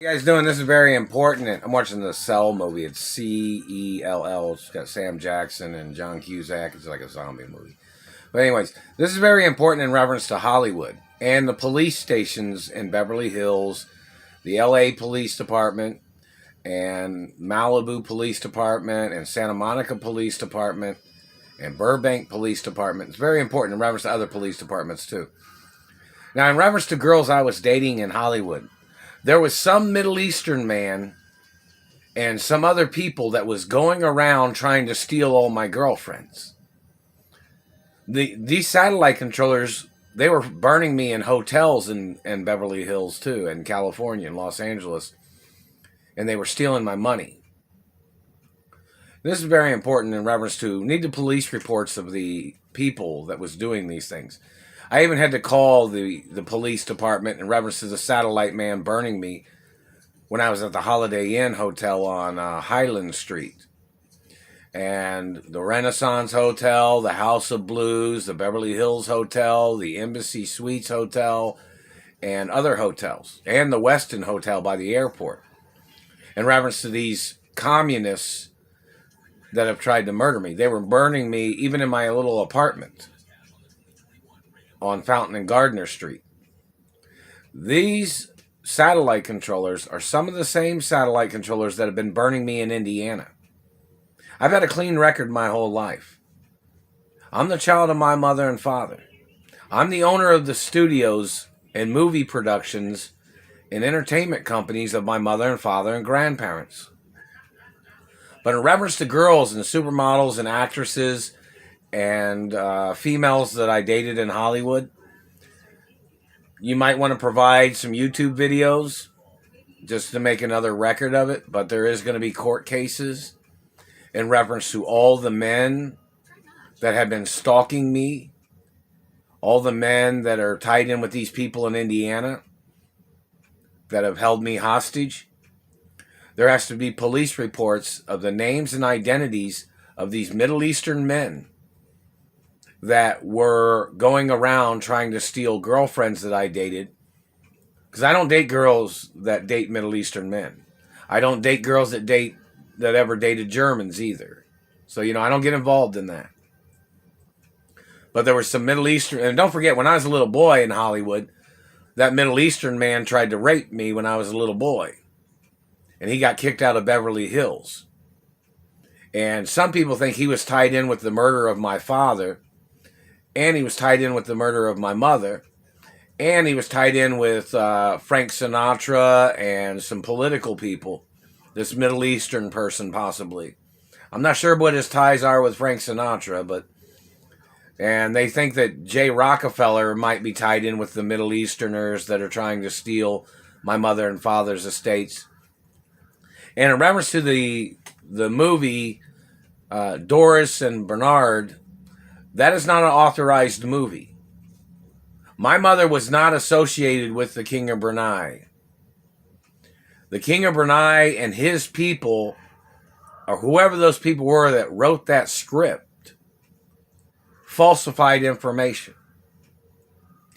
You guys doing? This is very important. I'm watching the Cell movie. It's Cell. It's got Sam Jackson and John Cusack. It's like a zombie movie. But anyways, this is very important in reference to Hollywood and the police stations in Beverly Hills, the LA Police Department, and Malibu Police Department, and Santa Monica Police Department, and Burbank Police Department. It's very important in reference to other police departments too. Now, in reference to girls I was dating in Hollywood, there was some Middle Eastern man and some other people that was going around trying to steal all my girlfriends. These satellite controllers, they were burning me in hotels in Beverly Hills too, in California, in Los Angeles, and they were stealing my money. This is very important in reference to need the police reports of the people that was doing these things. I even had to call the police department in reference to the satellite man burning me when I was at the Holiday Inn Hotel on Highland Street. And the Renaissance Hotel, the House of Blues, the Beverly Hills Hotel, the Embassy Suites Hotel, and other hotels. And the Westin Hotel by the airport. In reference to these communists that have tried to murder me. They were burning me even in my little apartment on Fountain and Gardner Street. These satellite controllers are some of the same satellite controllers that have been burning me in Indiana. I've had a clean record my whole life. I'm the child of my mother and father. I'm the owner of the studios and movie productions and entertainment companies of my mother and father and grandparents. But in reference to girls and supermodels and actresses and females that I dated in Hollywood, you might want to provide some YouTube videos just to make another record of it. But there is going to be court cases in reference to all the men that have been stalking me, all the men that are tied in with these people in Indiana that have held me hostage. There has to be police reports of the names and identities of these Middle Eastern men that were going around trying to steal girlfriends that I dated. Because I don't date girls that date Middle Eastern men. I don't date girls that ever dated Germans either. So, I don't get involved in that. But there was some Middle Eastern, and don't forget, when I was a little boy in Hollywood, that Middle Eastern man tried to rape me when I was a little boy. And he got kicked out of Beverly Hills. And some people think he was tied in with the murder of my father. And he was tied in with the murder of my mother. And he was tied in with Frank Sinatra and some political people. This Middle Eastern person, possibly. I'm not sure what his ties are with Frank Sinatra, but... And they think that Jay Rockefeller might be tied in with the Middle Easterners that are trying to steal my mother and father's estates. And in reference to the movie Doris and Bernard, that is not an authorized movie. My mother was not associated with the King of Brunei. The King of Brunei and his people, or whoever those people were that wrote that script, falsified information.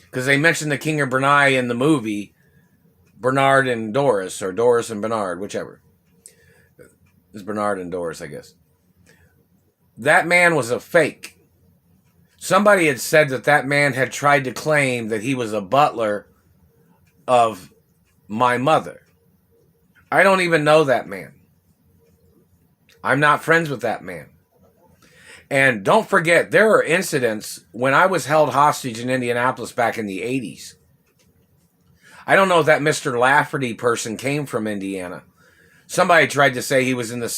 Because they mentioned the King of Brunei in the movie Bernard and Doris, or Doris and Bernard, whichever. It's Bernard and Doris, I guess. That man was a fake. Somebody had said that man had tried to claim that he was a butler of my mother. I don't even know that man. I'm not friends with that man. And don't forget, there are incidents when I was held hostage in Indianapolis back in the 80s. I don't know if that Mr. Lafferty person came from Indiana. Somebody tried to say he was in the